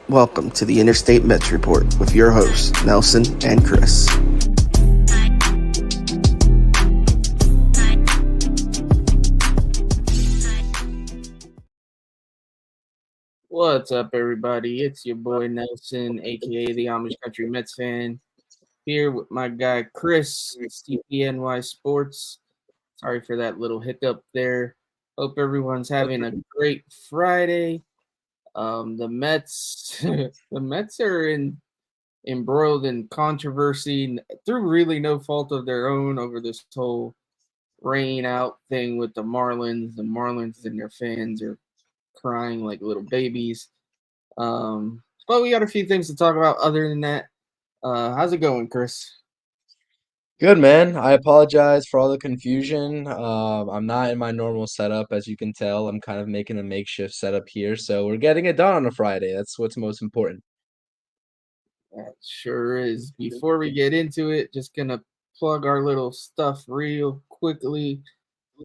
Welcome to the Interstate Mets Report with your hosts, Nelson and Chris. What's up, everybody? It's your boy Nelson, aka the Amish Country Mets fan, here with my guy Chris, CPNY Sports. Sorry for that little hiccup there. Hope everyone's having a great Friday. The Mets, the Mets are embroiled in controversy through really no fault of their own over this whole rain out thing with the Marlins. The Marlins and their fans are crying like little babies. But we got a few things to talk about other than that. How's it going, Chris? Good, man. I apologize for all the confusion. I'm not in my normal setup, as you can tell. I'm kind of making a makeshift setup here, so we're getting it done on a Friday. That's what's most important. That sure is. Before we get into it, just gonna plug our little stuff real quickly.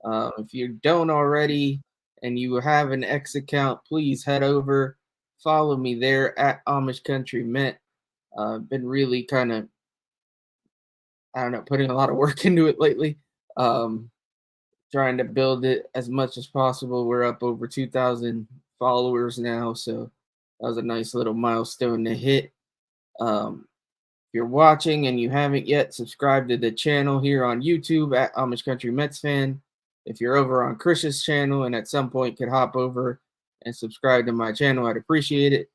If you don't already and you have an X account, please head over, follow me there at Amish Country Met. Been really kind of, I don't know, putting a lot of work into it lately. Um, Trying to build it as much as possible. We're up over 2,000 followers now, so that was a nice little milestone to hit. If you're watching and you haven't yet, subscribe to the channel here on YouTube at Amish Country Mets Fan. If you're over on Chris's channel and at some point could hop over and subscribe to my channel, I'd appreciate it.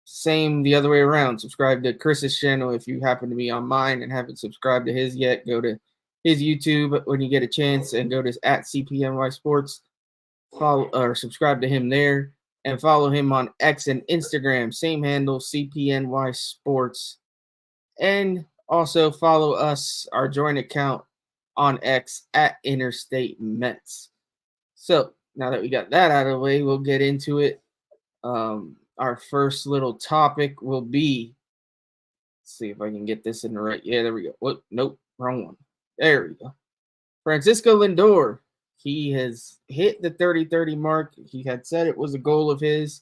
Same the other way around. Subscribe to Chris's channel if you happen to be on mine and haven't subscribed to his yet. Go to his YouTube when you get a chance and go to at CPNY Sports. Follow or subscribe to him there and follow him on X and Instagram. Same handle, CPNY Sports. And also follow us, our joint account on X at Interstate Mets. So now that we got that out of the way, we'll get into it. Our first little topic will be, let's see if I can get this in the right. Yeah, there we go. What? Nope, wrong one. There we go. Francisco Lindor. He has hit the 30-30 mark. He had said it was a goal of his.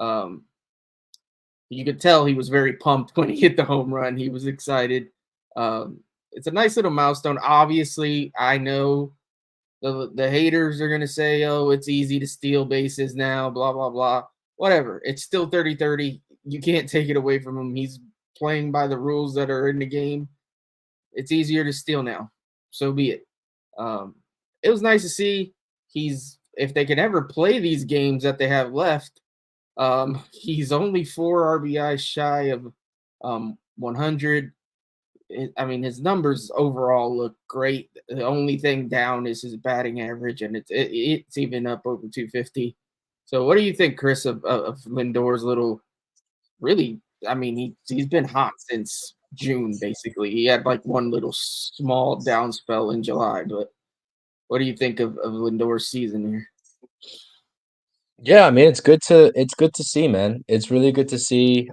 You could tell he was very pumped when he hit the home run. He was excited. It's a nice little milestone. Obviously, I know the haters are going to say, oh, it's easy to steal bases now, blah, blah, blah. Whatever. It's still 30-30. You can't take it away from him. He's playing by the rules that are in the game. It's easier to steal now. So be it. It was nice to see if they can ever play these games that they have left, he's only 4 RBIs shy of 100. I mean, his numbers overall look great. The only thing down is his batting average, and it's even up over 250. So, what do you think, Chris, of Lindor's little? Really, I mean, he's been hot since June, basically. He had like one little small down spell in July, but what do you think of Lindor's season here? Yeah, I mean it's good to see, man. It's really good to see.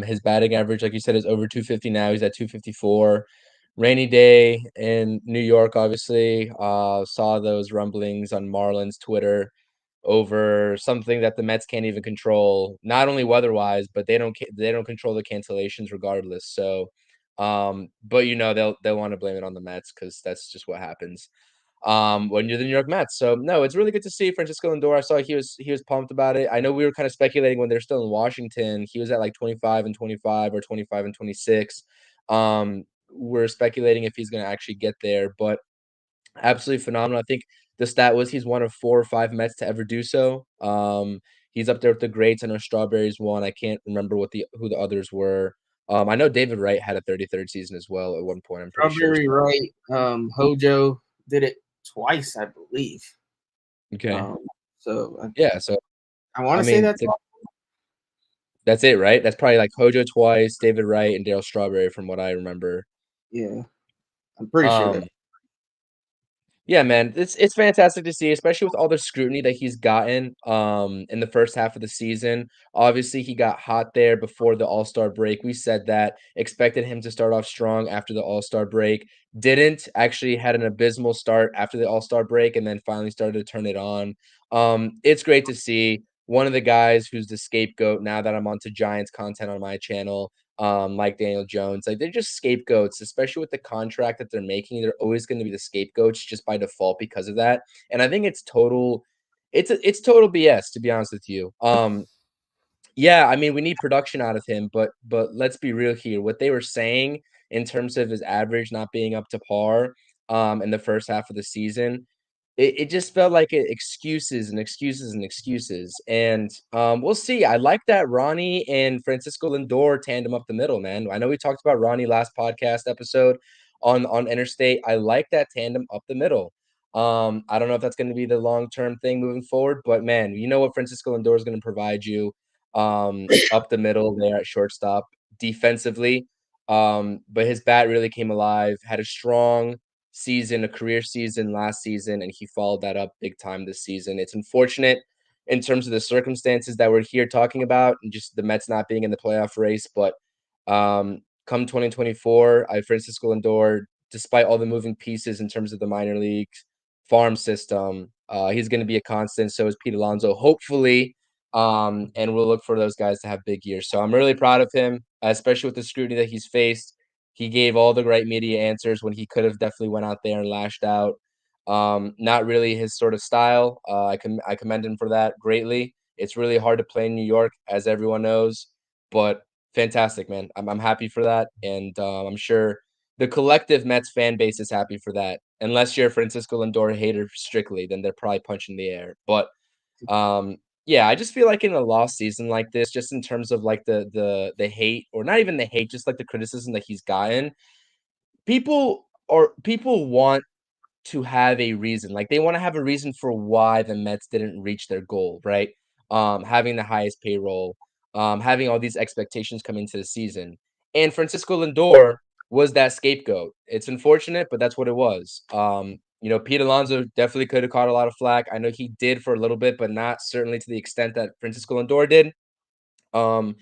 His batting average, like you said, is over 250 now. He's at 254. Rainy day in New York, obviously. Saw those rumblings on Marlins Twitter over something that the Mets can't even control, not only weather-wise, but they don't control the cancellations regardless. So, but they'll want to blame it on the Mets because that's just what happens when you're the New York Mets. So no, it's really good to see Francisco Lindor. I saw he was pumped about it. I know we were kind of speculating when they're still in Washington. He was at like 25 and 25 or 25 and 26. We're speculating if he's going to actually get there, but absolutely phenomenal. I think the stat was he's one of 4 or 5 Mets to ever do so. He's up there with the greats. I know Strawberry's one. I can't remember who the others were. I know David Wright had a 33rd season as well at one point. I'm pretty sure. Strawberry Right, Hojo did it twice, I believe. Okay. Um, so Yeah. So I want I to say mean, that's all. that's it, right? That's probably like Hojo twice, David Wright, and Dale Strawberry from what I remember. Yeah, I'm pretty sure that. Um, yeah, man, it's fantastic to see, especially with all the scrutiny that he's gotten in the first half of the season. Obviously, he got hot there before the All-Star break. We said that, expected him to start off strong after the All-Star break. Didn't, actually had an abysmal start after the All-Star break and then finally started to turn it on. It's great to see. one of the guys who's the scapegoat now that I'm onto Giants content on my channel, like Daniel Jones. Like, they're just scapegoats, especially with the contract that they're making. They're always going to be the scapegoats just by default because of that. And I think it's total BS, to be honest with you. Yeah, I mean, we need production out of him, but let's be real here. What they were saying in terms of his average not being up to par, in the first half of the season, it just felt like excuses and excuses and excuses. And we'll see. I like that Ronnie and Francisco Lindor tandem up the middle, man. I know we talked about Ronnie last podcast episode on Interstate. I like that tandem up the middle. I don't know if that's going to be the long-term thing moving forward, but man, you know what Francisco Lindor is going to provide you up the middle there at shortstop defensively. But his bat really came alive, had a strong season, a career season last season, and he followed that up big time this season. It's unfortunate in terms of the circumstances that we're here talking about and just the Mets not being in the playoff race. But come 2024, Francisco Lindor, despite all the moving pieces in terms of the minor leagues farm system, he's going to be a constant. So is Pete Alonso, hopefully. And we'll look for those guys to have big years. So I'm really proud of him, especially with the scrutiny that he's faced. He gave all the right media answers when he could have definitely went out there and lashed out. Not really his sort of style. I commend him for that greatly. It's really hard to play in New York, as everyone knows, but fantastic, man. I'm happy for that, and I'm sure the collective Mets fan base is happy for that. Unless you're a Francisco Lindor hater strictly, then they're probably punching the air. But yeah, I just feel like in a lost season like this, just in terms of like the hate, or not even the hate, just like the criticism that he's gotten, people want to have a reason. Like, they wanna have a reason for why the Mets didn't reach their goal, right? Having the highest payroll, having all these expectations come into the season. And Francisco Lindor was that scapegoat. It's unfortunate, but that's what it was. Pete Alonso definitely could have caught a lot of flack. I know he did for a little bit, but not certainly to the extent that Francisco Lindor did. But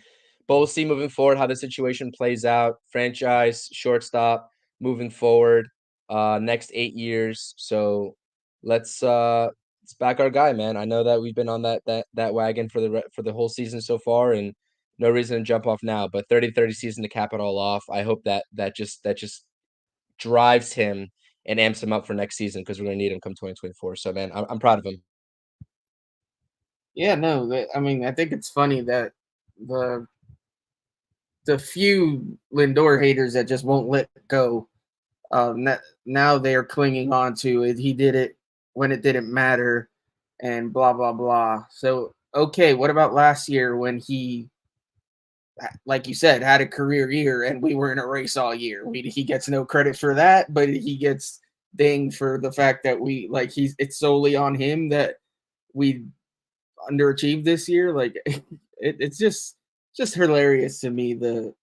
we'll see moving forward how the situation plays out. Franchise, shortstop, moving forward, next 8 years. So let's back our guy, man. I know that we've been on that wagon for the whole season so far, and no reason to jump off now. But 30-30 season to cap it all off. I hope that just drives him and amps him up for next season, because we're gonna need him come 2024. So man, I'm proud of him. Yeah, no, I mean, I think it's funny that the few Lindor haters that just won't let go, now they are clinging on to it. He did it when it didn't matter, and blah blah blah. So okay, what about last year when he, like you said, had a career year and we were in a race all year? He gets no credit for that, but he gets dinged for the fact that it's solely on him that we underachieved this year. Like it's just hilarious to me, the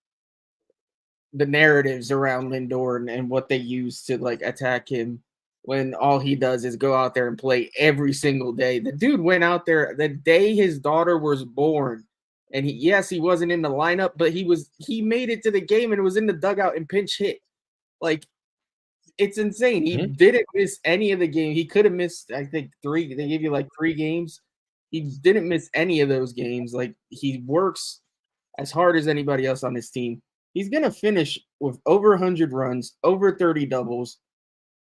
narratives around Lindor and what they use to like attack him, when all he does is go out there and play every single day. The dude went out there the day his daughter was born, and he wasn't in the lineup, but he made it to the game and was in the dugout and pinch hit. Like, it's insane. He didn't miss any of the game. He could have missed, I think, 3. They gave you like 3 games. He didn't miss any of those games. Like, he works as hard as anybody else on his team. He's going to finish with over 100 runs, over 30 doubles,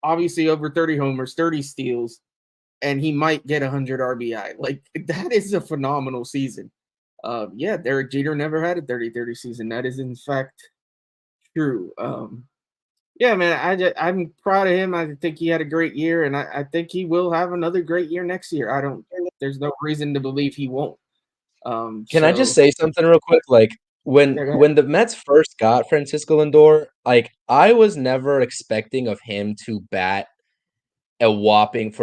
obviously over 30 homers, 30 steals, and he might get 100 RBI. Like, that is a phenomenal season. Yeah, Derek Jeter never had a 30-30 season. That is, in fact, true. Yeah, man, I'm proud of him. I think he had a great year, and I think he will have another great year next year. There's no reason to believe he won't. Can I just say something real quick? Like, Yeah, when the Mets first got Francisco Lindor, like, I was never expecting of him to bat a whopping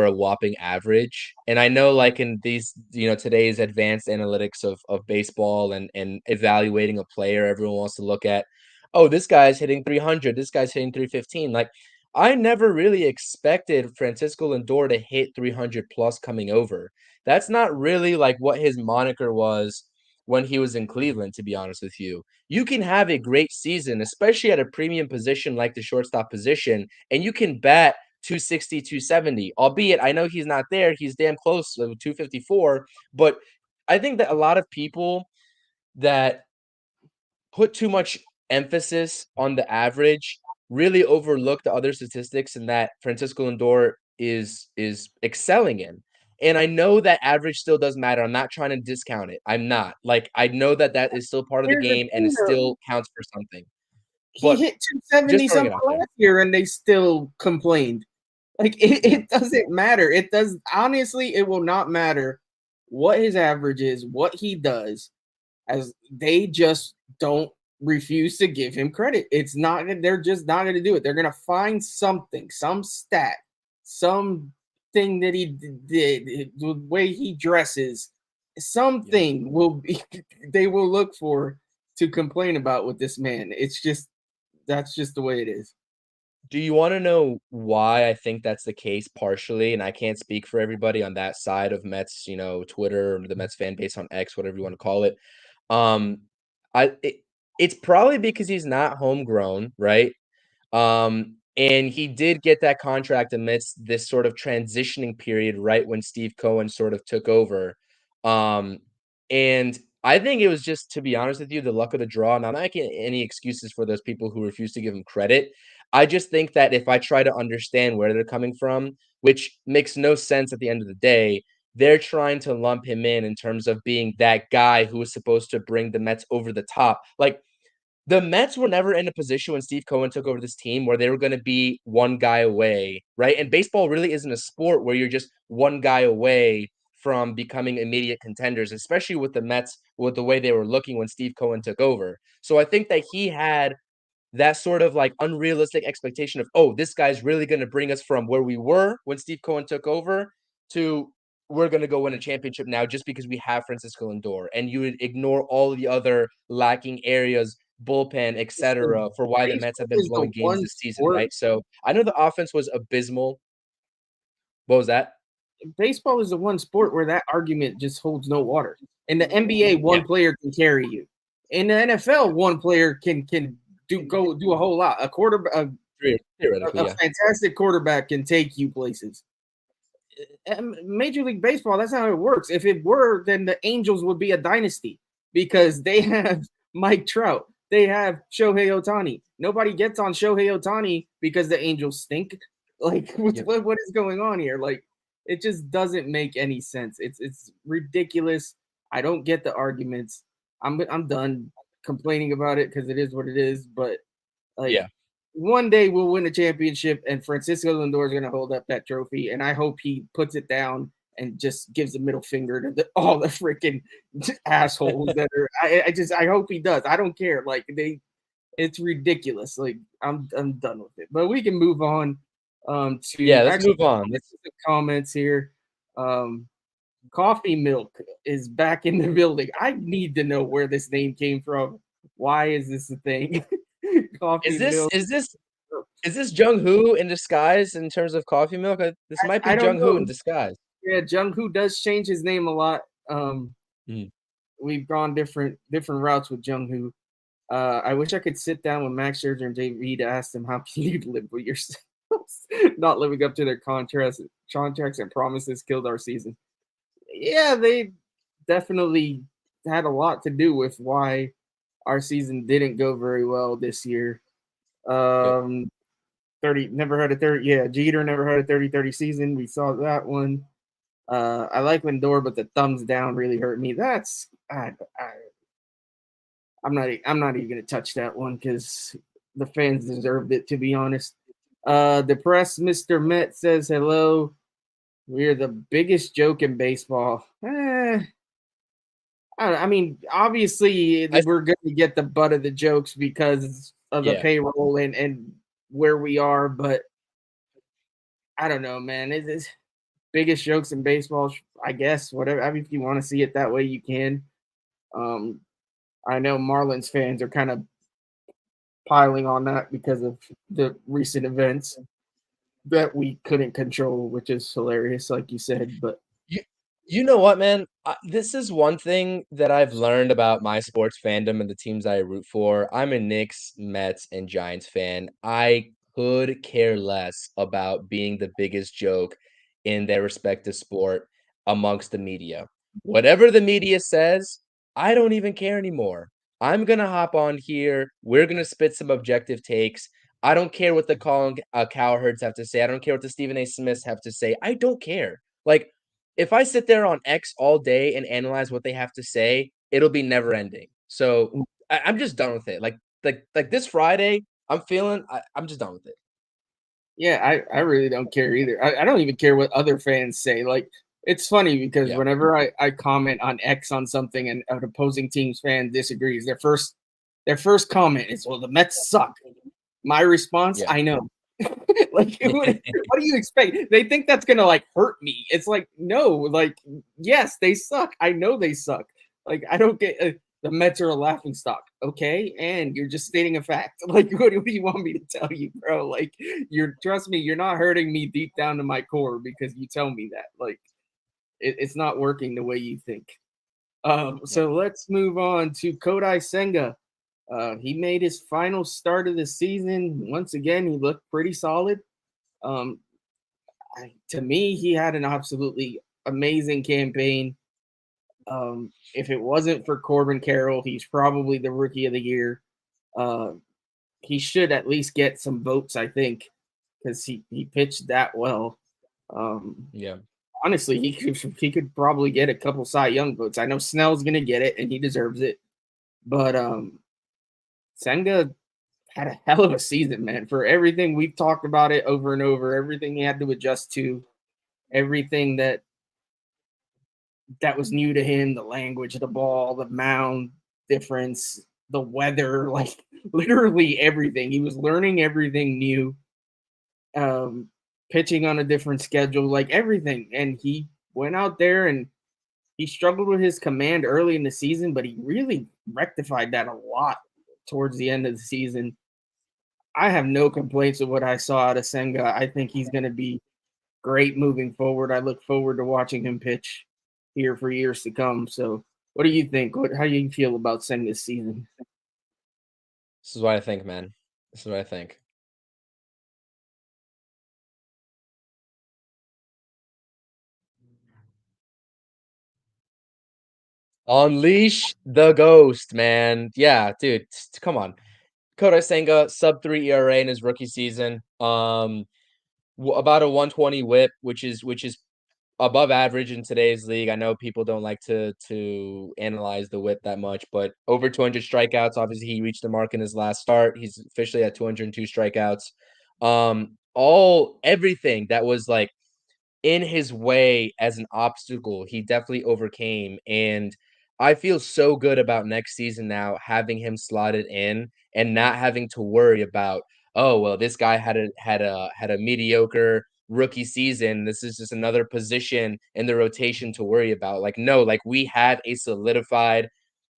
average. And I know, like, in these, today's advanced analytics of baseball and evaluating a player, everyone wants to look at, oh, this guy's hitting 300, this guy's hitting 315. Like, I never really expected Francisco Lindor to hit 300 plus coming over. That's not really like what his moniker was when he was in Cleveland, to be honest with you. You can have a great season, especially at a premium position like the shortstop position, and you can bat 260, 270. Albeit, I know he's not there. He's damn close to 254. But I think that a lot of people that put too much emphasis on the average really overlook the other statistics and that Francisco Lindor is excelling in. And I know that average still does matter. I'm not trying to discount it. I'm not. Like, I know that that is still part of the Here's the game and thing, it though. still counts for something. He But hit just 270 throwing something it out there. last year, and they still complained. Like Yeah. it doesn't matter. It does honestly. It will not matter what his average is, what he does, as they just don't refuse to give him credit. It's not. They're just not going to do it. They're going to find something, some stat, something that he did, the way he dresses, something will be. They will look for to complain about with this man. It's just that's just the way it is. Do you wanna know why I think that's the case partially? And I can't speak for everybody on that side of Mets, Twitter or the Mets fan base on X, whatever you wanna call it. Um, I it it's probably because he's not homegrown, right? And he did get that contract amidst this sort of transitioning period right when Steve Cohen sort of took over. Um, and I think it was just, to be honest with you, the luck of the draw. And I'm not making any excuses for those people who refuse to give him credit. I just think that if I try to understand where they're coming from, which makes no sense at the end of the day, they're trying to lump him in terms of being that guy who was supposed to bring the Mets over the top. Like, the Mets were never in a position when Steve Cohen took over this team where they were gonna be one guy away, right? And baseball really isn't a sport where you're just one guy away from becoming immediate contenders, especially with the Mets, with the way they were looking when Steve Cohen took over. So I think that he had that sort of like unrealistic expectation of, oh, this guy's really going to bring us from where we were when Steve Cohen took over to we're going to go win a championship now just because we have Francisco Lindor. And you would ignore all the other lacking areas, bullpen, Listen, etc., for why the Mets have baseball been is the blowing games one this season, sport. right? So I know the offense was abysmal. What was that? Baseball is the one sport where that argument just holds no water. In the NBA, Yeah, one player can carry you. In the NFL, one player can do a whole lot. A theoretically, yeah. fantastic quarterback can take you places. Major League Baseball, that's not how it works. If it were, then the Angels would be a dynasty because they have Mike Trout. They have Shohei Ohtani. Nobody gets on Shohei Ohtani because the Angels stink. Like, Yep. what is going on here? Like, it just doesn't make any sense. It's ridiculous. I don't get the arguments. I'm done complaining about it because it is what it is. But like, Yeah. one day we'll win a championship, and Francisco Lindor is going to hold up that trophy, and I hope he puts it down and just gives a middle finger to all the freaking assholes that are. I hope he does. I don't care. Like it's ridiculous. Like I'm done with it. But we can move on. To Yeah, let's actually move on. the comments here. Um, Coffee Milk is back in the building. I need to know where this name came from. Why is this a thing? Is Coffee this Milk. is this is this Jung Hoo in disguise in terms of coffee milk? This might be I don't Jung Hoo know. in disguise. Yeah, Jung Hoo does change his name a lot. Mhm. We've gone different routes with Jung Hoo. I wish I could sit down with Max Scherzer and JV to ask them how can you live with yourselves, not living up to their contracts and promises killed our season. Yeah, they definitely had a lot to do with why our season didn't go very well this year. Yep. 30 never had a 30. Yeah, Jeter never had a 30-30 season. We saw that one. I like Lindor, but the thumbs down really hurt me. That's I'm not even gonna touch that one because the fans deserved it, to be honest. Depressed Mr. Met says hello. We're the biggest joke in baseball. I mean, obviously I we're going to get the butt of the jokes because of the yeah. payroll and where we are, but I don't know, man. It's biggest jokes in baseball, I guess. Whatever. I mean, if you want to see it that way, you can. Um, I know Marlins fans are kind of piling on that because of the recent events that we couldn't control, which is hilarious, like you said. But You you know what, man? This is one thing that I've learned about my sports fandom and the teams I root for. I'm a Knicks, Mets, and Giants fan. I could care less about being the biggest joke in their respective sport amongst the media. whatever the media says, I don't even care anymore. I'm gonna hop on here. We're gonna spit some objective takes. I don't care what the Colin Cowherds have to say. I don't care what the Stephen A. Smiths have to say. I don't care. Like, if I sit there on X all day and analyze what they have to say, it'll be never ending. So I'm just done with it. Like this Friday, I'm just done with it. Yeah, I really don't care either. I don't even care what other fans say. Like, it's funny because Yeah. whenever I comment on X on something and an opposing team's fan disagrees, their first comment is, "Well, the Mets suck." My response, Yeah. "I know." Like, what do you expect? They think that's gonna like hurt me. It's like, no, like, yes, they suck. I know they suck. Like, I don't get the Mets are a laughing stock. Okay, and you're just stating a fact. Like, what do you want me to tell you, bro? Like, trust me, you're not hurting me deep down to my core because you tell me that. Like, it's not working the way you think. Yeah. So let's move on to Kodai Senga. He made his final start of the season. Once again, he looked pretty solid. Um, to me, he had an absolutely amazing campaign. If it wasn't for Corbin Carroll, he's probably the rookie of the year. Uh, he should at least get some votes, I think, because he pitched that well. Um, Yeah. Honestly, he could probably get a couple Cy Young votes. I know Snell's gonna get it, and he deserves it. But Senga had a hell of a season, man. For everything we've talked about it over and over, everything he had to adjust to, everything that was new to him, the language of the ball, the mound difference, the weather, like literally everything. He was learning everything new, um, pitching on a different schedule, like everything. And he went out there and he struggled with his command early in the season, but he really rectified that a lot towards the end of the season. I have no complaints with what I saw out of Senga. I think he's going to be great moving forward. I look forward to watching him pitch here for years to come. So, what do you think? How do you feel about Senga's season? This is what I think, man. This is what I think. Unleash the ghost, man. Yeah, dude, come on. Kodai Senga, sub 3 ERA in his rookie season. About a 120 whip, which is above average in today's league. I know people don't like to analyze the whip that much, but over 200 strikeouts. Obviously, he reached the mark in his last start. He's officially at 202 strikeouts. Everything that was like in his way as an obstacle, he definitely overcame. And I feel so good about next season now, having him slotted in and not having to worry about, oh well, this guy had a mediocre rookie season. This is just another position in the rotation to worry about. Like, no, like we have a solidified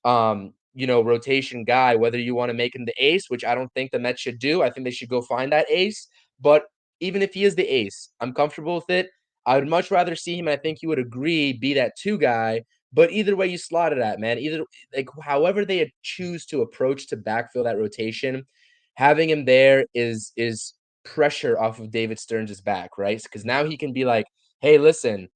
rotation guy, whether you want to make him the ace, which I don't think the Mets should do. I think they should go find that ace. But even if he is the ace, I'm comfortable with it. I would much rather see him, and I think you would agree, be that two guy. But either way you slot it at, man, either like however they choose to approach to backfill that rotation, having him there is pressure off of David Stearns' back, right? Because now he can be like, hey, listen,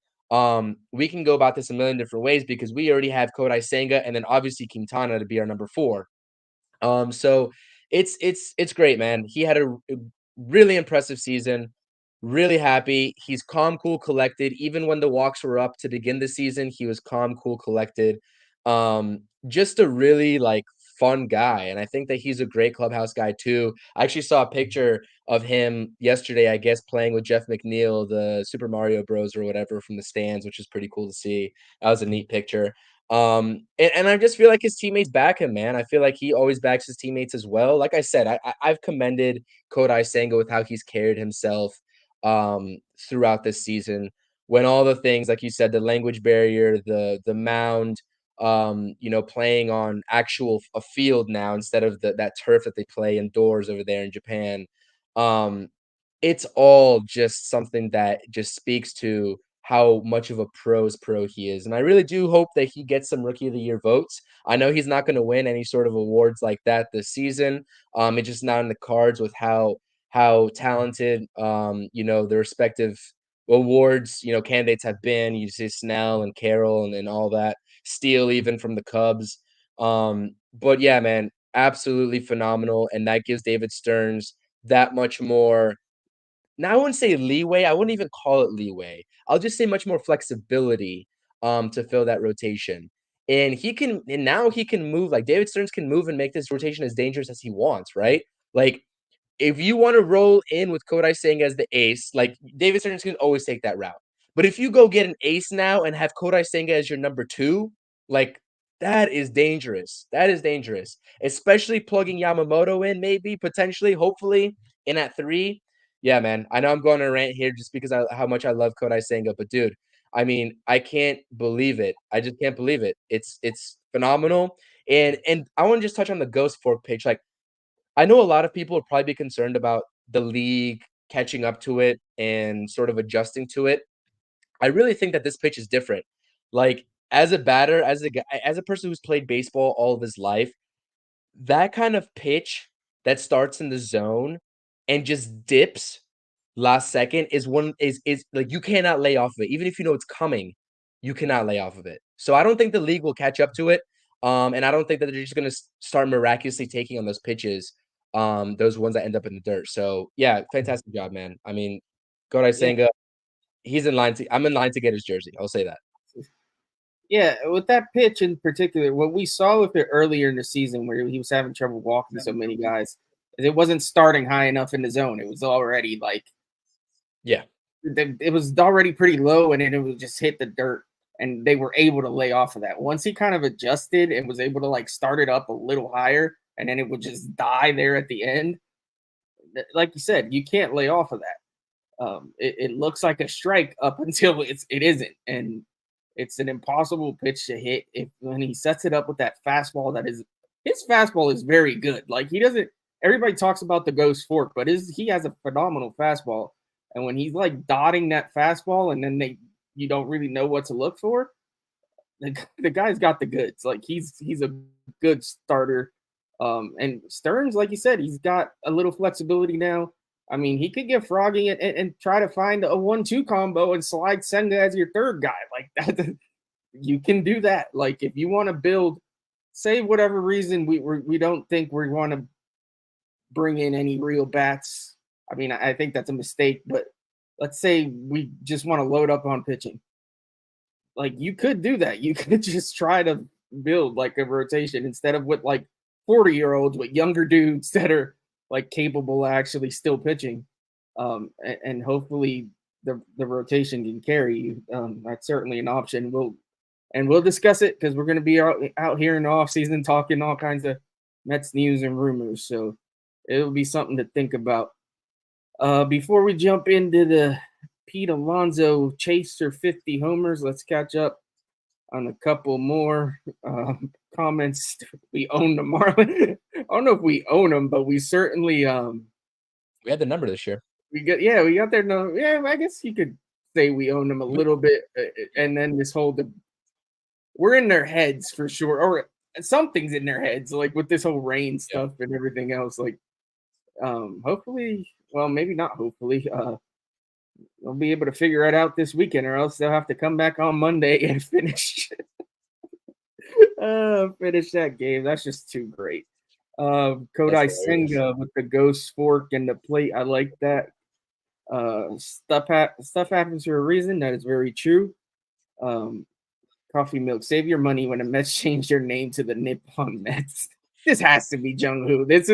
we can go about this a million different ways because we already have Kodai Senga and then obviously Quintana to be our number 4. So it's great, man. He had a really impressive season. Really happy. He's calm, cool, collected. Even when the walks were up to begin the season, he was calm, cool, collected. Just a really like fun guy, and I think that he's a great clubhouse guy too. I actually saw a picture of him yesterday, I guess, playing with Jeff McNeil, the Super Mario Bros. Or whatever from the stands, which is pretty cool to see. That was a neat picture. And I just feel like his teammates back him, man. I feel like he always backs his teammates as well. Like I said, I've commended Kodai Senga with how he's carried himself throughout this season. When all the things, like you said, the language barrier, the mound, playing on a field now instead of that turf that they play indoors over there in Japan. Um, it's all just something that just speaks to how much of a pro's pro he is. And I really do hope that he gets some rookie of the year votes. I know he's not going to win any sort of awards like that this season. It's just not in the cards with how talented the respective awards, candidates have been. You see Snell and Carroll and all that. Steele even from the Cubs. But yeah, man, absolutely phenomenal. And that gives David Stearns that much more. Now, I wouldn't say leeway. I wouldn't even call it leeway. I'll just say much more flexibility to fill that rotation. And now he can move, like David Stearns can move and make this rotation as dangerous as he wants, right? Like, if you want to roll in with Kodai Senga as the ace, like David Stearns can always take that route. But if you go get an ace now and have Kodai Senga as your number 2, like that is dangerous. That is dangerous, especially plugging Yamamoto in, maybe potentially, hopefully, in at 3. Yeah, man. I know I'm going to rant here just because how much I love Kodai Senga, but dude, I mean, I can't believe it. I just can't believe it. It's phenomenal. And I want to just touch on the Ghost Fork pitch. Like, I know a lot of people would probably be concerned about the league catching up to it and sort of adjusting to it. I really think that this pitch is different. Like, as a batter, as a person who's played baseball all of his life, that kind of pitch that starts in the zone and just dips last second is like you cannot lay off of it. Even if you know it's coming, you cannot lay off of it. So I don't think the league will catch up to it. And I don't think that they're just going to start miraculously taking on those pitches, those ones that end up in the dirt. So yeah, fantastic job, man. I mean, Godai Senga, I'm in line to get his jersey. I'll say that. Yeah, with that pitch in particular, what we saw with it earlier in the season where he was having trouble walking so many guys, it wasn't starting high enough in the zone. It was already it was already pretty low, and then it would just hit the dirt, and they were able to lay off of that. Once he kind of adjusted and was able to start it up a little higher, and then it would just die there at the end. Like you said, you can't lay off of that. It looks like a strike up until it isn't, and it's an impossible pitch to hit. When he sets it up with that fastball, his fastball is very good. Like everybody talks about the Ghost Fork, but he has a phenomenal fastball. And when he's dotting that fastball, and then you don't really know what to look for, the guy's got the goods. Like he's a good starter. And Stearns, like you said, he's got a little flexibility now. I mean, he could get froggy and try to find a 1-2 combo and slide Senga as your third guy. Like that, you can do that. Like if you want to build, say whatever reason we don't think we want to bring in any real bats. I mean, I think that's a mistake. But let's say we just want to load up on pitching. Like you could do that. You could just try to build a rotation instead of with 40-year-olds with younger dudes that are capable of actually still pitching, and hopefully the rotation can carry you. That's certainly an option. We'll discuss it because we're going to be out here in the off season talking all kinds of Mets news and rumors. So it'll be something to think about. Before we jump into the Pete Alonso chase or 50 homers, let's catch up on a couple more comments. We own the Marlins. I don't know if we own them, but we certainly we had the number this year. We got their number. Yeah, I guess you could say we own them a little bit. And then this whole we're in their heads for sure, or something's in their heads, with this whole rain stuff and everything else. Hopefully, well, maybe not. Hopefully, they'll be able to figure it out this weekend, or else they'll have to come back on Monday and finish that game. That's just too great. Kodai Senga with the Ghost Fork and the plate. I like that. Stuff happens for a reason. That is very true. Coffee Milk, save your money when the Mets change their name to the Nippon Mets. This has to be Jung Hoo. That's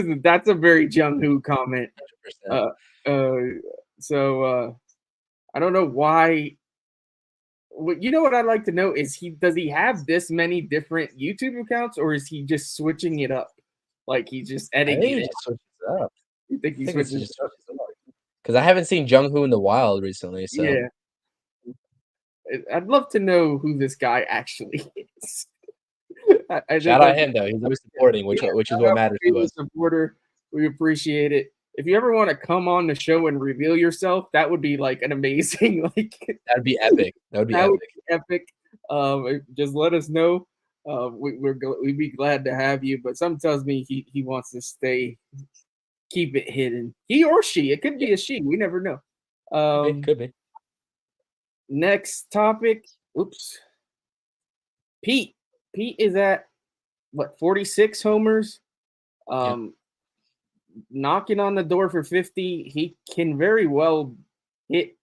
a very Jung Hoo comment. So I don't know why. You know what I'd like to know is does he have this many different YouTube accounts, or is he just switching it up? He's just editing it. You think he switches it up? Because I haven't seen Jung Hoo in the wild recently. So yeah, I'd love to know who this guy actually is. Shout out him though. He's always supporting, which is what matters to us. Supporter, we appreciate it. If you ever want to come on the show and reveal yourself, that would be an amazing That'd be epic. Would be epic. Just let us know. We'd be glad to have you. But something tells me he wants to keep it hidden. He or she. It could be a she. We never know. Could be. Next topic. Oops. Pete. Pete is at 46 homers. Knocking on the door for 50. He can very well hit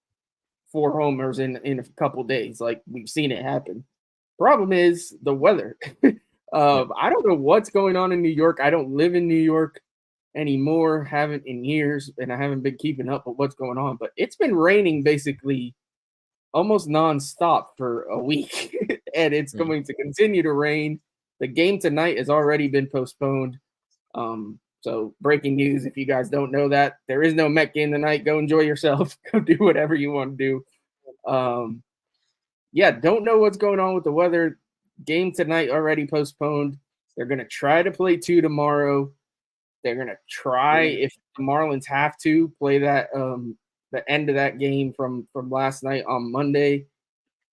4 homers in a couple days. Like, we've seen it happen. Problem is the weather. I don't know what's going on in New York. I don't live in New York anymore, haven't in years, and I haven't been keeping up with what's going on. But it's been raining basically almost nonstop for a week, and it's going to continue to rain. The game tonight has already been postponed. So breaking news, if you guys don't know that, there is no Met game tonight. Go enjoy yourself. Go do whatever you want to do. Don't know what's going on with the weather. Game tonight already postponed. They're going to try to play 2 tomorrow. They're going to try, if the Marlins have to, play that the end of that game from last night on Monday.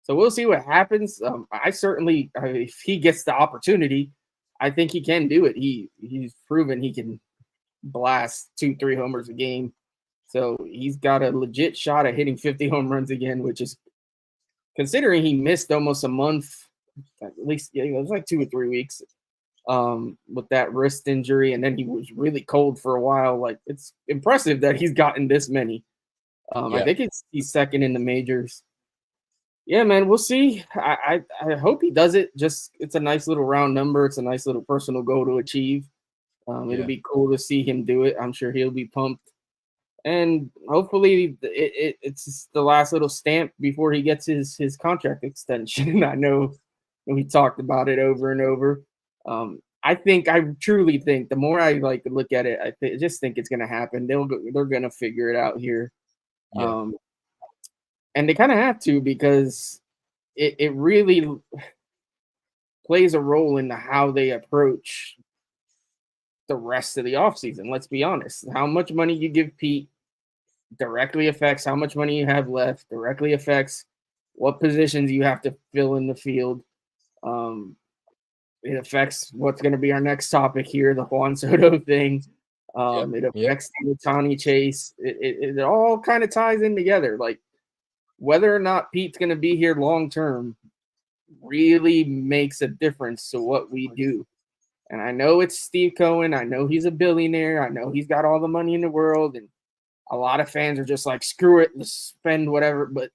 So we'll see what happens. I certainly, if he gets the opportunity, I think he can do it. He's proven he can blast 2-3 homers a game. So he's got a legit shot at hitting 50 home runs again, which is, considering he missed almost a month, at least it was like 2 or 3 weeks with that wrist injury, and then he was really cold for a while. Like, it's impressive that he's gotten this many. I think he's second in the majors. Yeah, man, we'll see. I hope he does it. Just, it's a nice little round number. It's a nice little personal goal to achieve. It'll be cool to see him do it. I'm sure he'll be pumped. And hopefully it's the last little stamp before he gets his contract extension. I know we talked about it over and over. I truly think the more I look at it, I just think it's going to happen. They're going to figure it out here. Yeah. And they kind of have to, because it really plays a role in how they approach the rest of the offseason. Let's be honest. How much money you give Pete directly affects how much money you have left, directly affects what positions you have to fill in the field. It affects what's going to be our next topic here, the Juan Soto thing. It affects the Ohtani chase. It all kind of ties in together. Like, whether or not Pete's going to be here long term really makes a difference to what we do. And I know it's Steve Cohen. I know he's a billionaire. I know he's got all the money in the world. And a lot of fans are just like, screw it, let's spend whatever. But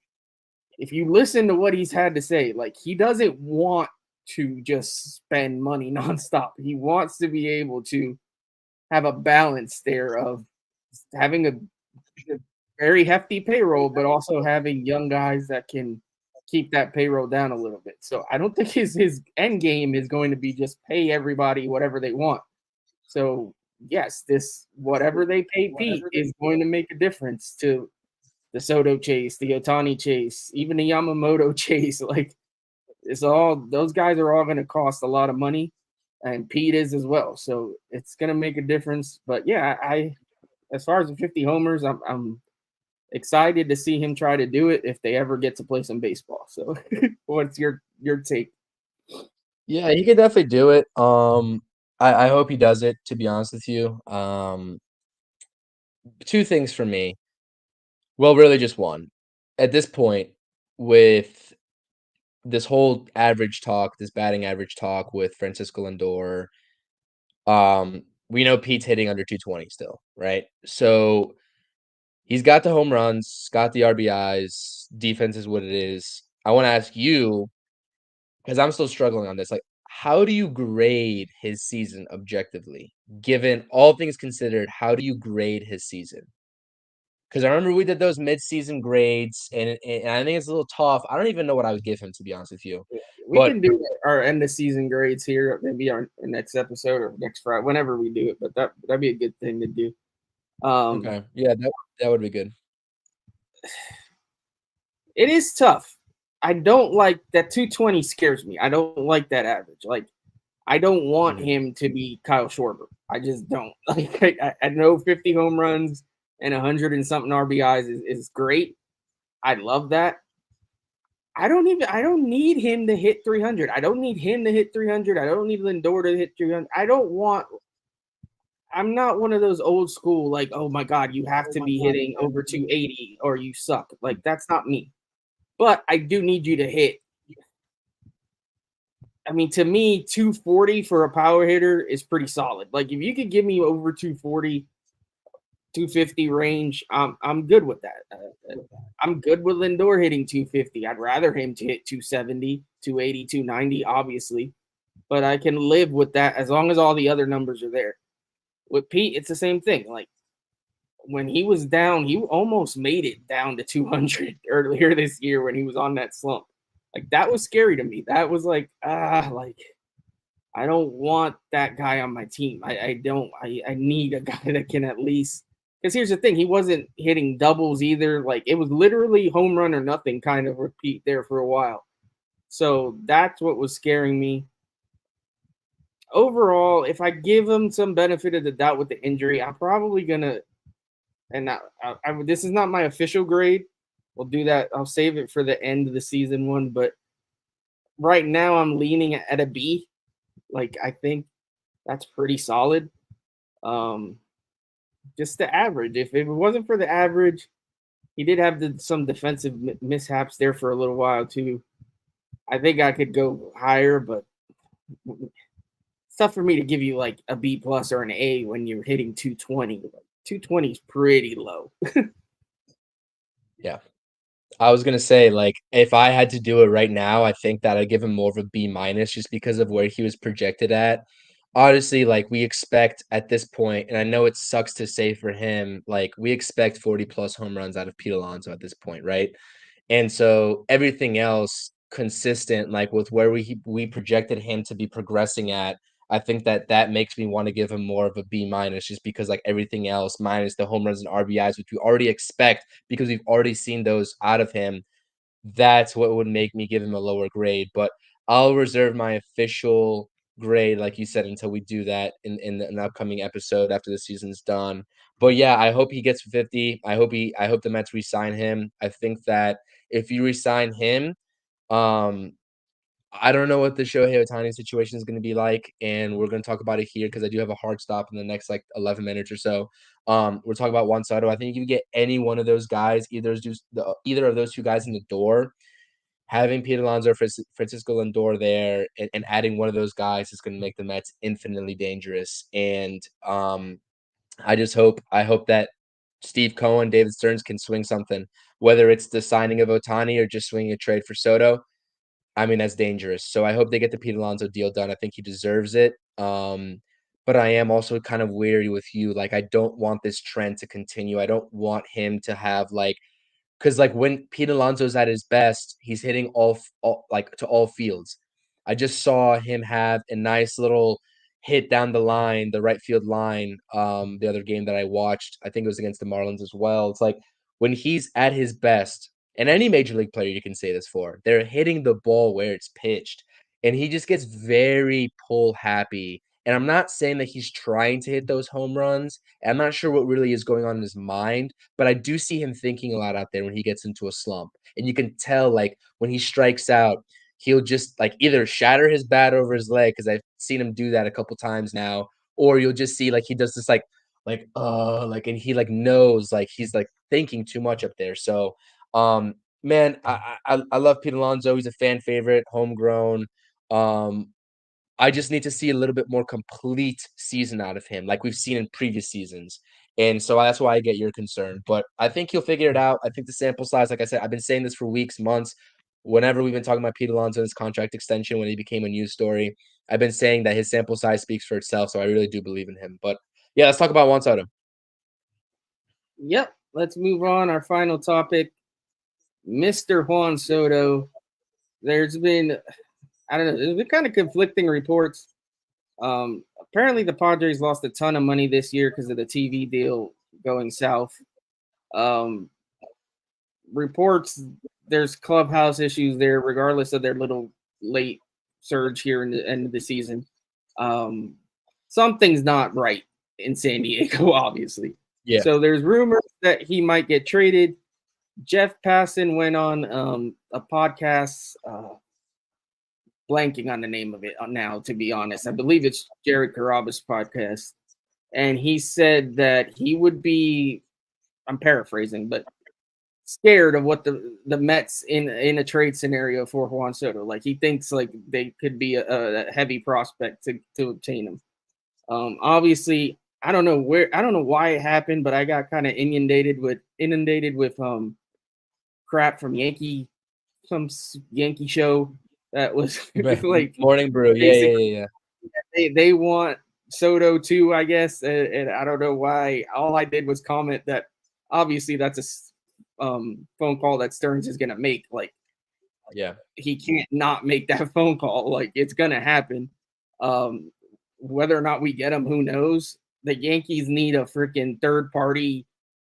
if you listen to what he's had to say, like, he doesn't want to just spend money nonstop. He wants to be able to have a balance there of having a very hefty payroll, but also having young guys that can keep that payroll down a little bit. So I don't think his end game is going to be just pay everybody whatever they want. So yes, this whatever they pay Pete is going to make a difference to the Soto chase, the Ohtani chase, even the Yamamoto chase. Like, it's all, those guys are all going to cost a lot of money, and Pete is as well. So it's going to make a difference. But yeah, as far as the 50 homers, I'm excited to see him try to do it if they ever get to play some baseball. So what's your take? Yeah, he could definitely do it. I hope he does it, to be honest with you. 2 things for me. Well, really just one. At this point, with this whole average talk, this batting average talk with Francisco Lindor, we know Pete's hitting under 220 still, right? So he's got the home runs, got the RBIs, defense is what it is. I want to ask you, because I'm still struggling on this, like, how do you grade his season objectively? Given all things considered, how do you grade his season? Because I remember we did those mid-season grades, and I think it's a little tough. I don't even know what I would give him, to be honest with you. We can do our end-of-season grades here, maybe our next episode or next Friday, whenever we do it. But that'd be a good thing to do. Okay, yeah, that would be good. It is tough. I don't like that 220 scares me. I don't like that average. Like, I don't want him to be Kyle Schwarber. I just don't. Like, I know 50 home runs and 100 and something RBIs is great. I love that. I don't need him to hit 300. I don't need him to hit 300. I don't need Lindor to hit 300. I'm not one of those old school, like, oh my God, you have to be hitting over 280 or you suck. Like, that's not me. but I do need you to hit. I mean, to me, 240 for a power hitter is pretty solid. Like, if you could give me over 240, 250 range, I'm good with that. I'm good with Lindor hitting 250. I'd rather him to hit 270, 280, 290, obviously. But I can live with that as long as all the other numbers are there. With Pete, it's the same thing. Like, when he was down, he almost made it down to 200 earlier this year when he was on that slump. Like, that was scary to me. That was like, I don't want that guy on my team. I need a guy that can at least, because here's the thing, he wasn't hitting doubles either. Like, it was literally home run or nothing kind of repeat there for a while. So that's what was scaring me. Overall, if I give him some benefit of the doubt with the injury, I'm probably gonna, and this is not my official grade. We'll do that. I'll save it for the end of the season one. But right now, I'm leaning at a B. Like, I think that's pretty solid. Just the average. If it wasn't for the average, he did have some defensive mishaps there for a little while too. I think I could go higher, but it's tough for me to give you like a B plus or an A when you're hitting 220. 220 is pretty low. Yeah. I was gonna say, like, if I had to do it right now, I think that I'd give him more of a B minus just because of where he was projected at. Honestly, like, we expect at this point, and I know it sucks to say for him, like, we expect 40 plus home runs out of Pete Alonso at this point, right? And so everything else consistent, like with where we projected him to be progressing at, I think that that makes me want to give him more of a B minus just because like everything else minus the home runs and RBIs, which we already expect because we've already seen those out of him. That's what would make me give him a lower grade. But I'll reserve my official grade, like you said, until we do that in an upcoming episode after the season's done. But yeah, I hope he gets 50. I hope the Mets re-sign him. I think that if you re-sign him, um, I don't know what the Shohei Ohtani situation is going to be like, and we're going to talk about it here because I do have a hard stop in the next like 11 minutes or so. We're talking about Juan Soto. I think if you get any one of those guys, either of those two guys in the door, having Pete Alonso, Francisco Lindor there, and adding one of those guys is going to make the Mets infinitely dangerous. And I hope that Steve Cohen, David Stearns can swing something, whether it's the signing of Ohtani or just swinging a trade for Soto. I mean, that's dangerous. So I hope they get the Pete Alonso deal done. I think he deserves it. But I am also kind of weary with you. Like, I don't want this trend to continue. I don't want him to have like, because like when Pete Alonso's at his best, he's hitting all like to all fields. I just saw him have a nice little hit down the line, the right field line. The other game that I watched, I think it was against the Marlins as well. It's like when he's at his best, and any major league player you can say this for, they're hitting the ball where it's pitched, and he just gets very pull happy. And I'm not saying that he's trying to hit those home runs. I'm not sure what really is going on in his mind, but I do see him thinking a lot out there when he gets into a slump. And you can tell, like, when he strikes out, he'll just, like, either shatter his bat over his leg, because I've seen him do that a couple times now, or you'll just see, like, he does this, and he, like, knows, like, he's, like, thinking too much up there. So, man, I love Pete Alonso. He's a fan favorite, homegrown. Um, I just need to see a little bit more complete season out of him, like we've seen in previous seasons. And so that's why I get your concern. But I think he'll figure it out. I think the sample size, like I said, I've been saying this for weeks, months. Whenever we've been talking about Pete Alonso's contract extension, when he became a news story, I've been saying that his sample size speaks for itself. So I really do believe in him. But yeah, let's talk about Juan Soto. Yep. Let's move on. Our final topic, Mr. Juan Soto. There's been, I don't know, there's been kind of conflicting reports. Apparently the Padres lost a ton of money this year because of the TV deal going south. Reports there's clubhouse issues there, regardless of their little late surge here in the end of the season. Something's not right in San Diego, obviously. Yeah. So there's rumors that he might get traded. Jeff Passan went on a podcast, blanking on the name of it now, to be honest. I believe it's Jared Carrabba's podcast. And he said that he would be, I'm paraphrasing, but scared of what the Mets in a trade scenario for Juan Soto. Like he thinks like they could be a heavy prospect to obtain him. Obviously, I don't know why it happened, but I got kind of inundated with crap from Yankee show that was like Morning Brew. basically Yeah. they want Soto too, I guess, and I don't know why. All I did was comment that obviously that's a phone call that Stearns is gonna make. Like Yeah. he can't not make that phone call. Like it's gonna happen. Um, whether or not we get him, who knows? The Yankees need a freaking third party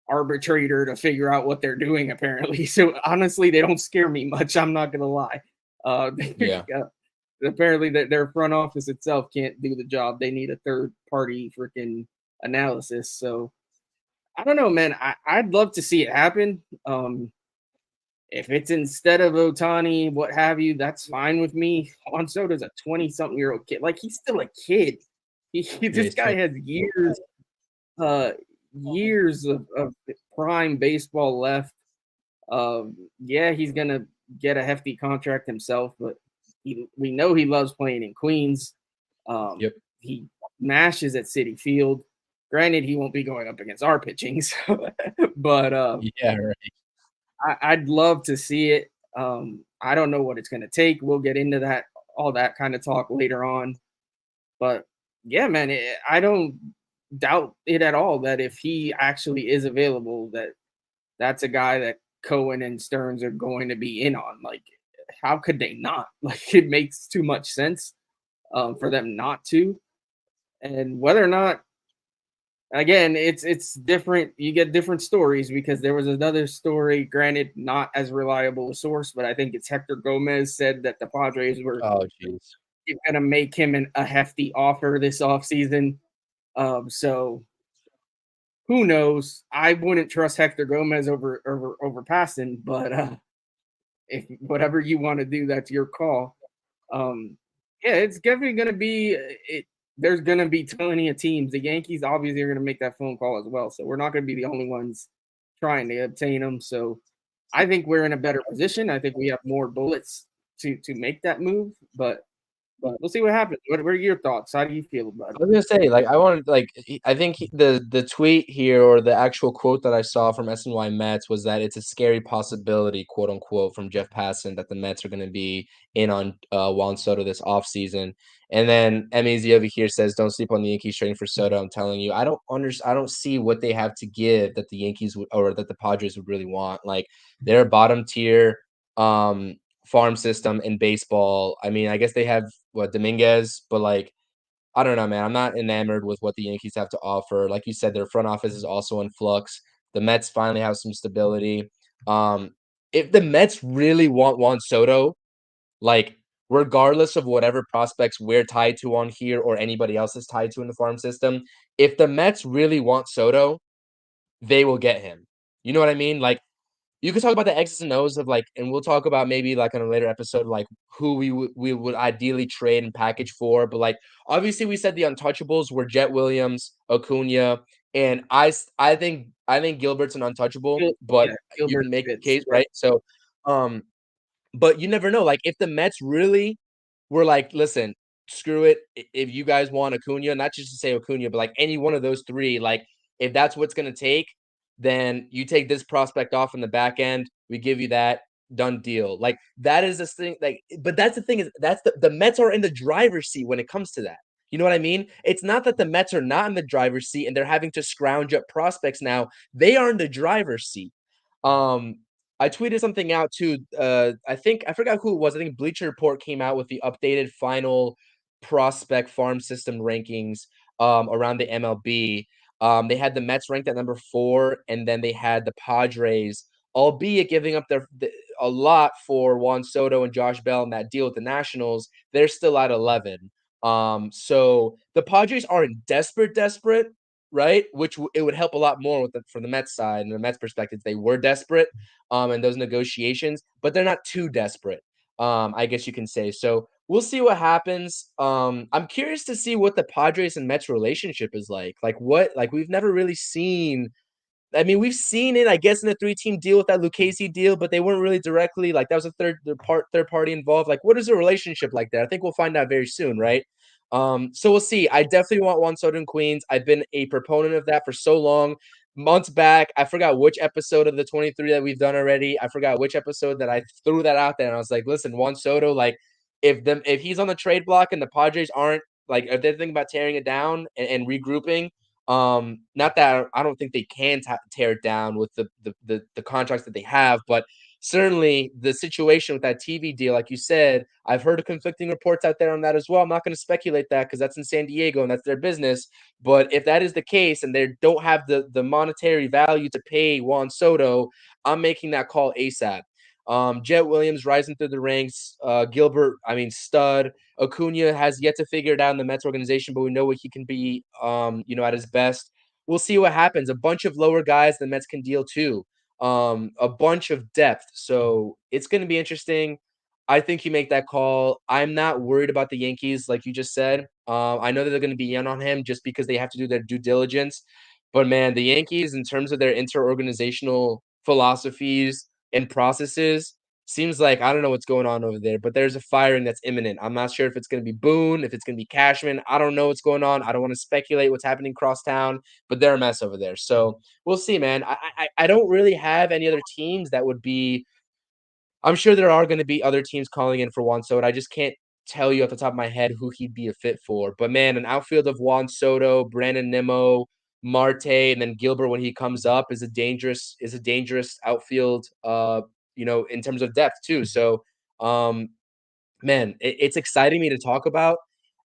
arbitrator to figure out what they're doing, apparently. So honestly, they don't scare me much. I'm not gonna lie. Yeah. Apparently that their front office itself can't do the job. They need a third party freaking analysis. So I don't know, man. I'd love to see it happen. If it's instead of Otani, what have you, that's fine with me. Juan Soto's a 20-something-year-old kid. Like he's still a kid. This guy has years of prime baseball left. Yeah, he's gonna get a hefty contract himself, but we know he loves playing in Queens. Yep. He mashes at Citi Field. Granted, he won't be going up against our pitching, so, but Yeah, right. I'd love to see it. I don't know what it's going to take. We'll get into all that kind of talk later on. But yeah, man, I don't doubt it at all that if he actually is available, that's a guy that Cohen and Stearns are going to be in on. Like, how could they not? Like, it makes too much sense for them not to. And whether or not, again, it's different. You get different stories because there was another story, granted, not as reliable a source, but I think it's Hector Gomez said that the Padres were Oh, jeez. going to make him a hefty offer this offseason. So who knows? I wouldn't trust Hector Gomez over Passon, but if whatever you want to do, that's your call. Yeah, it's definitely going to be it. There's going to be plenty of teams. The Yankees obviously are going to make that phone call as well. So we're not going to be the only ones trying to obtain them. So I think we're in a better position. I think we have more bullets to make that move, but we'll see what happens. What are your thoughts? How do you feel about I it? was gonna say, like, I think the tweet here or the actual quote that I saw from SNY Mets was that it's a scary possibility, quote unquote, from Jeff Passan that the Mets are gonna be in on Juan Soto this offseason. And then MEZ over here says, "Don't sleep on the Yankees trading for Soto." I'm telling you, I don't see what they have to give that the Yankees would or that the Padres would really want. Like they're a bottom tier farm system in baseball. I mean, I guess they have what Dominguez, but like I don't know, man. I'm not enamored with what the Yankees have to offer. Like you said, their front office is also in flux. The Mets finally have some stability. If the Mets really want Juan Soto, like regardless of whatever prospects we're tied to on here or anybody else is tied to in the farm system, if the Mets really want Soto, they will get him. You know what I mean? Like you could talk about the X's and O's of like, and we'll talk about maybe like on a later episode, like who we would ideally trade and package for. But like, obviously, we said the untouchables were Jet Williams, Acuna, and I think Gilbert's an untouchable, but Yeah, you Gilbert can make the fits. case, right? So, um, but you never know. Like, if the Mets really were like, listen, screw it. If you guys want Acuna, not just to say Acuna, but like any one of those three, like if that's what's going to take, then you take this prospect off in the back end. We give you that done deal. Like that is this thing. Like, but that's the thing is that's the Mets are in the driver's seat when it comes to that. You know what I mean? It's not that the Mets are not in the driver's seat and they're having to scrounge up prospects now. They are in the driver's seat. Um, I tweeted something out too. I forgot who it was. I think Bleacher Report came out with the updated final prospect farm system rankings around the MLB. They had the Mets ranked at number 4, and then they had the Padres, albeit giving up a lot for Juan Soto and Josh Bell in that deal with the Nationals. They're still at 11. So the Padres aren't desperate, right? Which it would help a lot more from the Mets side and the Mets perspective. They were desperate in those negotiations, but they're not too desperate, I guess you can say. So we'll see what happens. I'm curious to see what the Padres and Mets relationship is like. Like we've never really seen I mean, we've seen it, I guess, in the 3-team deal with that Lucchesi deal, but they weren't really directly like that was a third party involved. Like, what is a relationship like that? I think we'll find out very soon, right? So we'll see. I definitely want Juan Soto in Queens. I've been a proponent of that for so long. Months back, I forgot which episode of the 23 that we've done already. I forgot which episode that I threw that out there, and I was like, listen, Juan Soto, like, if he's on the trade block and the Padres aren't like, if they're thinking about tearing it down and regrouping. Not that I don't think they can tear it down with the contracts that they have, but certainly the situation with that TV deal, like you said, I've heard conflicting reports out there on that as well. I'm not going to speculate that because that's in San Diego and that's their business. But if that is the case and they don't have the monetary value to pay Juan Soto, I'm making that call ASAP. Jet Williams rising through the ranks. Gilbert, I mean, stud. Acuna has yet to figure it out in the Mets organization, but we know what he can be, at his best. We'll see what happens. A bunch of lower guys the Mets can deal too. A bunch of depth. So it's going to be interesting. I think you make that call. I'm not worried about the Yankees, like you just said. I know that they're going to be in on him just because they have to do their due diligence. But man, the Yankees, in terms of their inter-organizational philosophies and processes, seems like I don't know what's going on over there, but there's a firing that's imminent. I'm not sure if it's going to be Boone, if it's going to be Cashman. I don't know what's going on. I don't want to speculate what's happening across town, but they're a mess over there. So we'll see, man. I don't really have any other teams that would be. I'm sure there are going to be other teams calling in for Juan Soto. I just can't tell you off the top of my head who he'd be a fit for. But man, an outfield of Juan Soto, Brandon Nimmo, Marte, and then Gilbert when he comes up is a dangerous outfield. In terms of depth too. So, man, it's exciting me to talk about.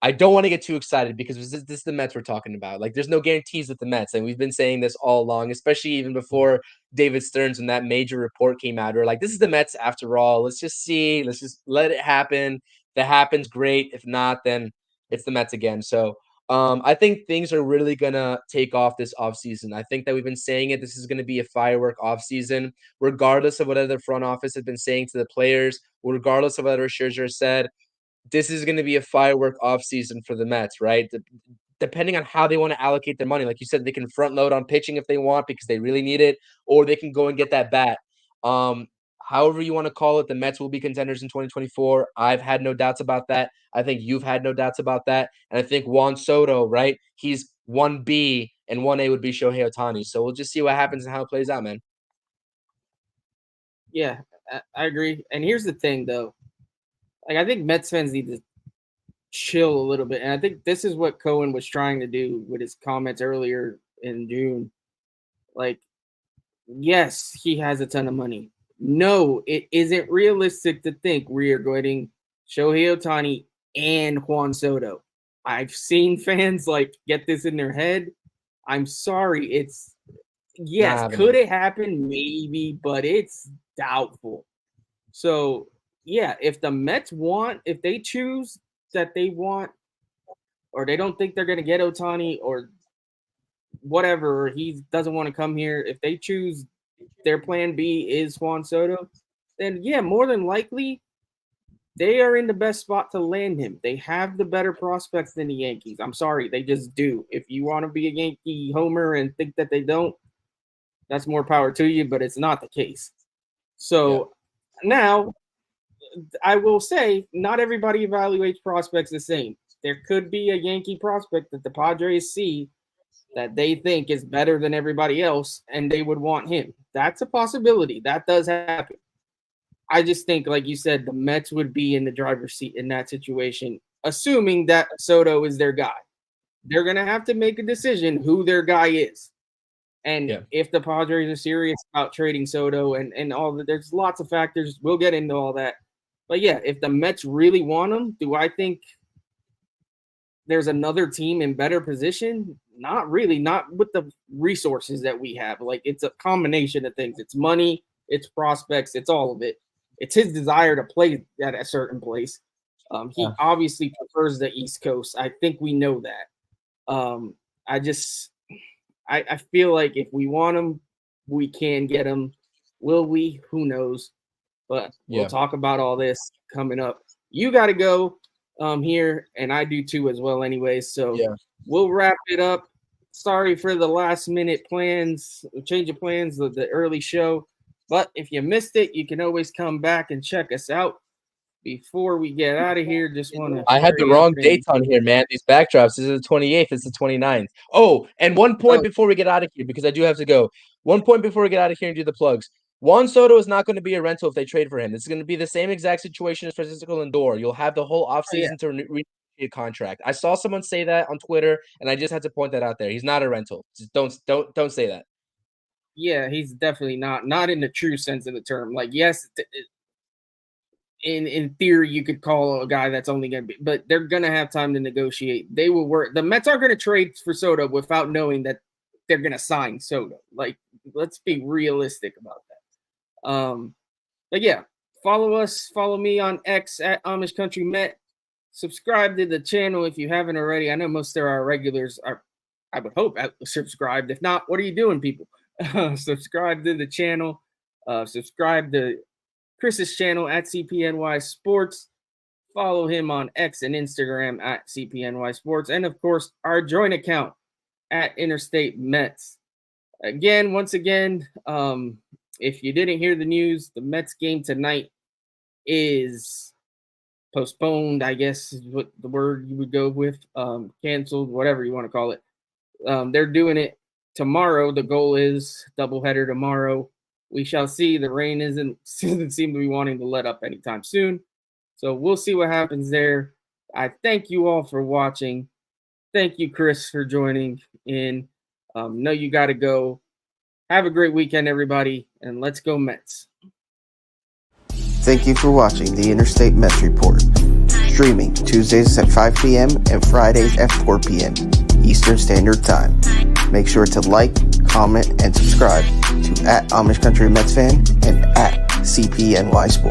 I don't want to get too excited because this is the Mets we're talking about. Like, there's no guarantees with the Mets, and we've been saying this all along, especially even before David Stearns when that major report came out. We're like, this is the Mets after all. Let's just see. Let's just let it happen. If that happens, great. If not, then it's the Mets again. So I think things are really going to take off this offseason. I think that we've been saying it. This is going to be a firework offseason, regardless of what other front office has been saying to the players, regardless of what other Scherzer said. This is going to be a firework offseason for the Mets, right? Depending on how they want to allocate their money. Like you said, they can front load on pitching if they want because they really need it, or they can go and get that bat. However you want to call it, the Mets will be contenders in 2024. I've had no doubts about that. I think you've had no doubts about that. And I think Juan Soto, right? He's 1B and 1A would be Shohei Ohtani. So we'll just see what happens and how it plays out, man. Yeah, I agree. And here's the thing, though. Like, I think Mets fans need to chill a little bit. And I think this is what Cohen was trying to do with his comments earlier in June. Like, yes, he has a ton of money. No, it isn't realistic to think we are getting Shohei Ohtani and Juan Soto. I've seen fans like get this in their head. I'm sorry. Could it happen? Maybe, but it's doubtful. So, yeah, if the Mets if they choose that they want, or they don't think they're going to get Ohtani or whatever, or he doesn't want to come here, if they choose their plan B is Juan Soto, then yeah, more than likely they are in the best spot to land him. They have the better prospects than the Yankees. I'm sorry, they just do. If you want to be a Yankee homer and think that they don't, that's more power to you, but it's not the case. So now, I will say not everybody evaluates prospects the same. There could be a Yankee prospect that the Padres see that they think is better than everybody else, and they would want him. That's a possibility. That does happen. I just think, like you said, the Mets would be in the driver's seat in that situation, assuming that Soto is their guy. They're going to have to make a decision who their guy is. And if the Padres are serious about trading Soto and all that, there's lots of factors. We'll get into all that. But yeah, if the Mets really want him, do I think there's another team in better position? Not really, not with the resources that we have. Like, it's a combination of things. It's money, it's prospects, it's all of it. It's his desire to play at a certain place. He obviously prefers the East Coast. I think we know that. I feel like if we want him, we can get him. Will we? Who knows? But we'll talk about all this coming up. You got to go here, and I do too as well anyways. So we'll wrap it up. Sorry for the last minute plans, change of plans, the early show. But if you missed it, you can always come back and check us out. Before we get out of here, just want to. I had the wrong dates on here, man. These backdrops. This is the 28th. It's the 29th. Oh, and one point before we get out of here, because I do have to go. One point before we get out of here and do the plugs. Juan Soto is not going to be a rental if they trade for him. This is going to be the same exact situation as Francisco Lindor. You'll have the whole offseason to renegotiate a contract. I saw someone say that on Twitter, and I just had to point that out there. He's not a rental. Just don't say that. Yeah, he's definitely not in the true sense of the term. Like, yes, in theory, you could call a guy that's only going to be, but they're going to have time to negotiate. They will work. The Mets aren't going to trade for Soto without knowing that they're going to sign Soto. Like, let's be realistic about that. But yeah, follow me on X at Amish Country Met. Subscribe to the channel if you haven't already. I know most of our regulars are, I would hope, subscribed. If not, what are you doing, people? Subscribe to the channel. Subscribe to Chris's channel at CPNY Sports. Follow him on X and Instagram at CPNY Sports. And, of course, our joint account at Interstate Mets. Once again, if you didn't hear the news, the Mets game tonight is postponed, I guess is what the word you would go with. Canceled, whatever you want to call it. They're doing it tomorrow. The goal is doubleheader tomorrow. We shall see. The rain doesn't seem to be wanting to let up anytime soon. So we'll see what happens there. I thank you all for watching. Thank you, Chris, for joining in. Know you got to go. Have a great weekend, everybody, and let's go Mets. Thank you for watching the Interstate Mets Report, streaming Tuesdays at 5 p.m. and Fridays at 4 p.m. Eastern Standard Time. Make sure to like, comment, and subscribe to at Amish Country Mets Fan and at CPNY Sports.